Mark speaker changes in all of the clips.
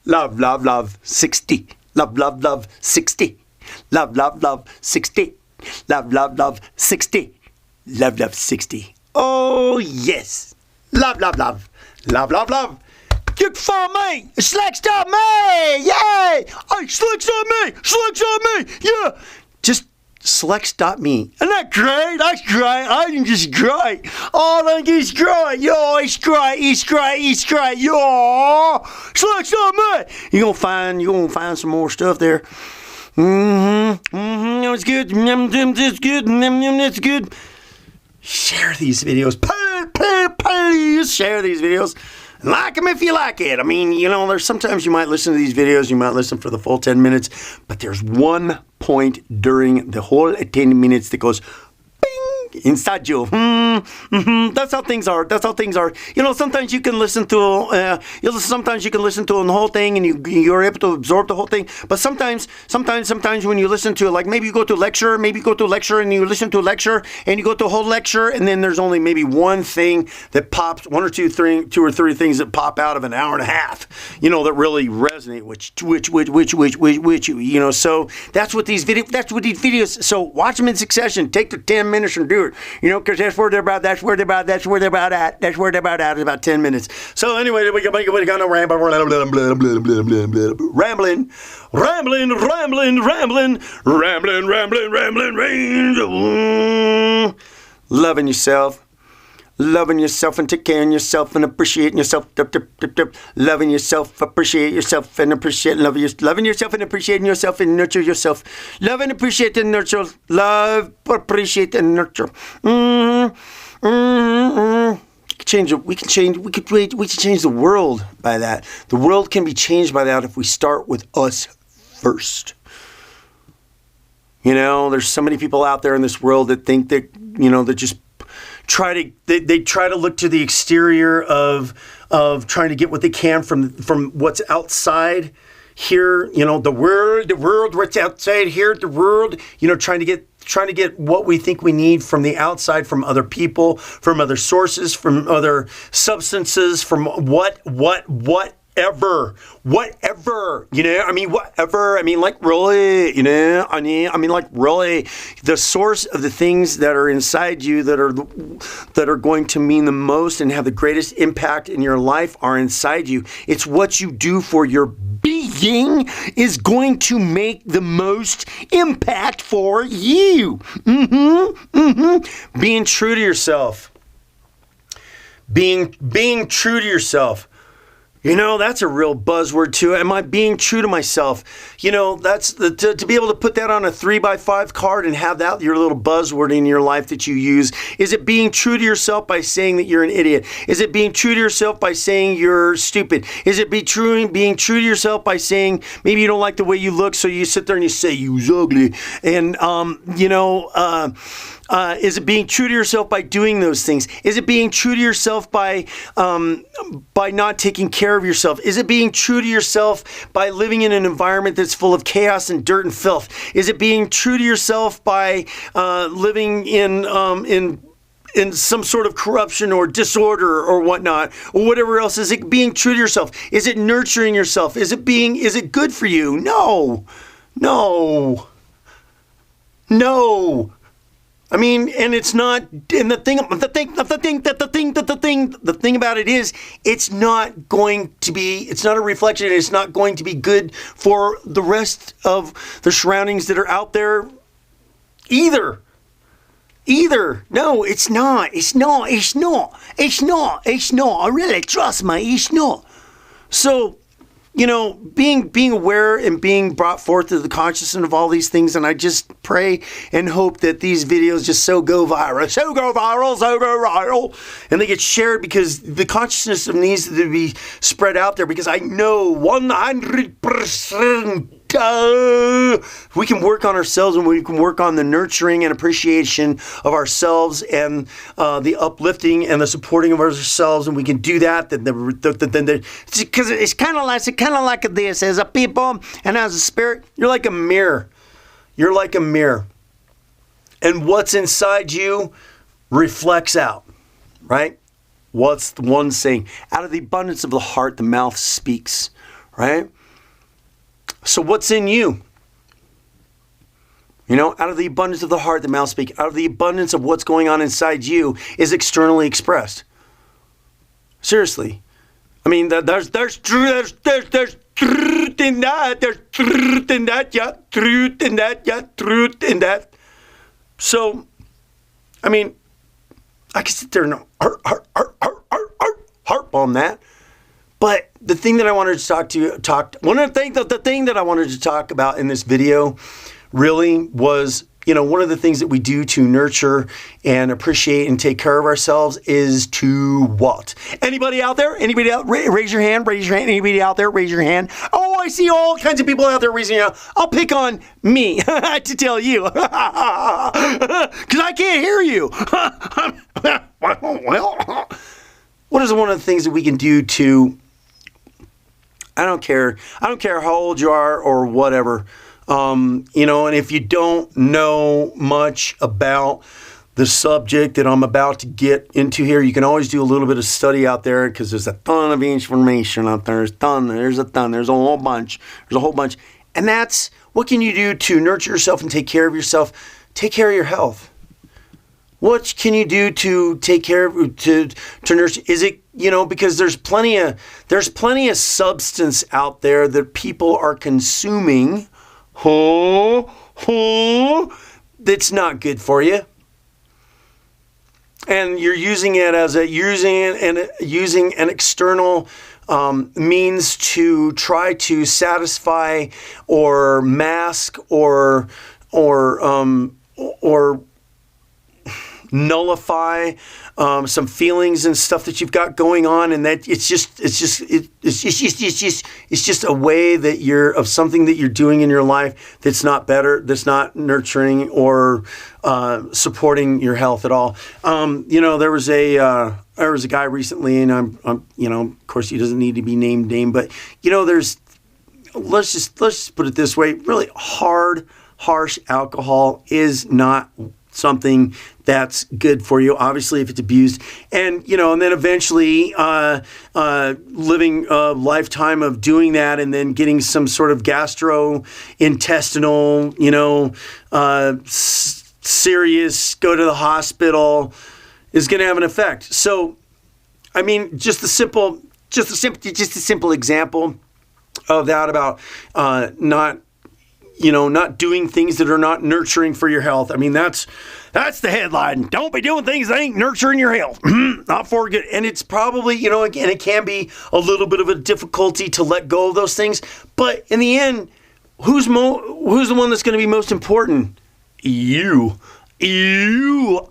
Speaker 1: Love, love, love, 60. Love, love, love, 60. Love, love, love, 60. Love, love, love, 60. Love, love, 60. Oh, yes. Love, love, love. Love, love, love. Good for me. Slacks on me. Yay. Hey, slacks on me. Slacks on me. Yeah. Just Slex.me. Isn't that great? That's great. I think it's great. I think it's great. Yo, it's great. It's great. It's great. Yo, Slex.me. You're gonna find some more stuff there. It's good. It's good. It's good. Share these videos. Please share these videos. Like them if you like it. I mean, there's sometimes you might listen to these videos, you might listen for the full 10 minutes, but there's one point during the whole 10 minutes that goes bing inside you. That's how things are. That's how things are. Sometimes you can listen to sometimes you can listen to the whole thing and you're able to absorb the whole thing. But sometimes when you listen to, like, maybe you go to a lecture, and you listen to a lecture and you go to a whole lecture, and then there's only maybe one thing that pops, two or three things that pop out of an hour and a half, that really resonate with you. So that's what these videos. So watch them in succession. Take the 10 minutes and do it. Because that's where they're about. That's where they're about at. It's about 10 minutes. So anyway, we got no rambling. Loving yourself. Loving yourself and taking care of yourself and appreciating yourself. Loving yourself, appreciate yourself and appreciate. Loving yourself and appreciating yourself and nurture yourself. Love and appreciate and nurture. Love, appreciate and nurture. We can change the world by that. The world can be changed by that if we start with us first. There's so many people out there in this world that think that, that just try to look to the exterior of trying to get what they can from what's outside here, the world, what's outside here, the world, trying to get what we think we need from the outside, from other people, from other sources, from other substances, from whatever, whatever, like really, like really, the source of the things that are inside you that are going to mean the most and have the greatest impact in your life are inside you. It's what you do for your being is going to make the most impact for you. Being true to yourself. Being true to yourself. That's a real buzzword too. Am I being true to myself? That's to be able to put that on a 3x5 card and have that your little buzzword in your life that you use. Is it being true to yourself by saying that you're an idiot? Is it being true to yourself by saying you're stupid? Is it being true to yourself by saying maybe you don't like the way you look, so you sit there and you say you's ugly? And is it being true to yourself by doing those things? Is it being true to yourself by not taking care of yourself? Is it being true to yourself by living in an environment that's full of chaos and dirt and filth? Is it being true to yourself by living in some sort of corruption or disorder or whatnot, or whatever else? Is it being true to yourself? Is it nurturing yourself? Is it good for you? No. And it's not, and the thing about it is, it's not a reflection, and it's not going to be good for the rest of the surroundings that are out there either. No, it's not. I really, trust me, it's not. So, being aware and being brought forth to the consciousness of all these things, and I just pray and hope that these videos just go viral, and they get shared, because the consciousness needs to be spread out there, because I know 100% we can work on ourselves, and we can work on the nurturing and appreciation of ourselves, and the uplifting and the supporting of ourselves, and we can do that. Because it's kind of like this: as a people and as a spirit, you're like a mirror. And what's inside you reflects out, right? What's the one saying? Out of the abundance of the heart, the mouth speaks, right? So what's in you? You know, out of the abundance of the heart, the mouth speaks. Out of the abundance of what's going on inside you is externally expressed. Seriously. I mean, there's truth in that. There's truth in that. Yeah, truth in that. Yeah, truth in that. So, I mean, I could sit there and harp on that. But the thing that I wanted to the thing that I wanted to talk about in this video really was, you know, one of the things that we do to nurture and appreciate and take care of ourselves is to what? Anybody out there? Anybody out? Raise your hand. Raise your hand. Anybody out there? Raise your hand. Oh, I see all kinds of people out there raising your hand. I'll pick on me to tell you. Because I can't hear you. Well, what is one of the things that we can do to, I don't care how old you are or whatever, you know, and if you don't know much about the subject that I'm about to get into here, you can always do a little bit of study out there because there's a ton of information out there. There's a whole bunch. And that's, what can you do to nurture yourself and take care of yourself? Take care of your health. What can you do to take care of, to nurture? Is it, you know, because there's plenty of substance out there that people are consuming, that's not good for you. And you're using it as using an external means to try to satisfy or mask or nullify some feelings and stuff that you've got going on, and that it's just a way that you're of something that you're doing in your life that's not better, that's not nurturing or supporting your health at all. You know, there was a guy recently, and I'm you know, of course he doesn't need to be named, but you know, let's just put it this way, really harsh alcohol is not something that's good for you, obviously, if it's abused. And, you know, and then eventually living a lifetime of doing that and then getting some sort of gastrointestinal, you know, serious, go to the hospital is going to have an effect. So, I mean, just a simple example of that about not doing things that are not nurturing for your health. I mean, that's the headline. Don't be doing things that ain't nurturing your health. Not for good. And it's probably, you know, again, it can be a little bit of a difficulty to let go of those things. But in the end, who's the one that's going to be most important? You. Who's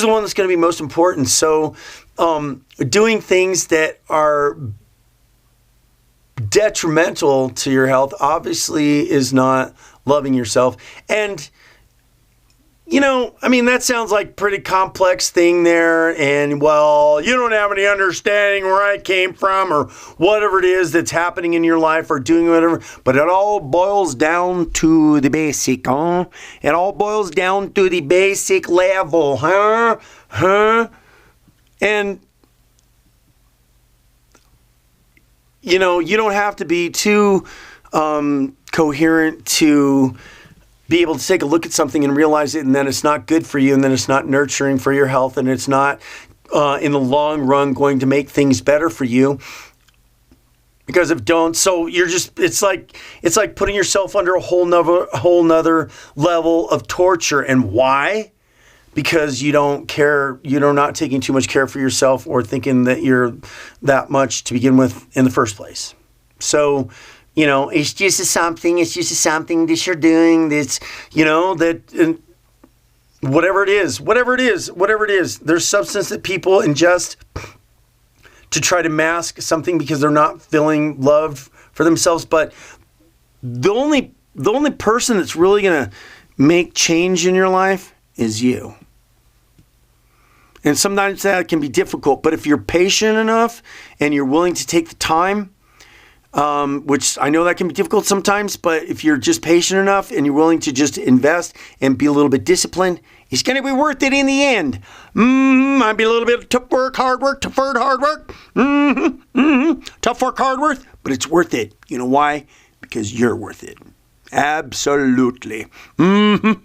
Speaker 1: the one that's going to be most important? So, doing things that are detrimental to your health obviously is not loving yourself. And, you know, I mean, that sounds like pretty complex thing there. And, well, you don't have any understanding where I came from or whatever it is that's happening in your life or doing whatever. But it all boils down to the basic, huh? It all boils down to the basic level, huh? And, you know, you don't have to be too coherent to be able to take a look at something and realize it, and then it's not good for you, and then it's not nurturing for your health, and it's not in the long run going to make things better for you. Because if don't, so you're just, it's like putting yourself under a whole nother level of torture. And why? Because you don't care, you're not taking too much care for yourself or thinking that you're that much to begin with in the first place. So, you know, it's just something that you're doing that's, you know, that whatever it is, there's substance that people ingest to try to mask something because they're not feeling loved for themselves. But the only person that's really going to make change in your life is you. And sometimes that can be difficult, but if you're patient enough and you're willing to take the time, which I know that can be difficult sometimes, but if you're just patient enough and you're willing to just invest and be a little bit disciplined, it's going to be worth it in the end. Might be a little bit of tough work, hard work. tough work, hard work, but it's worth it. You know why? Because you're worth it. Absolutely. Mm-hmm.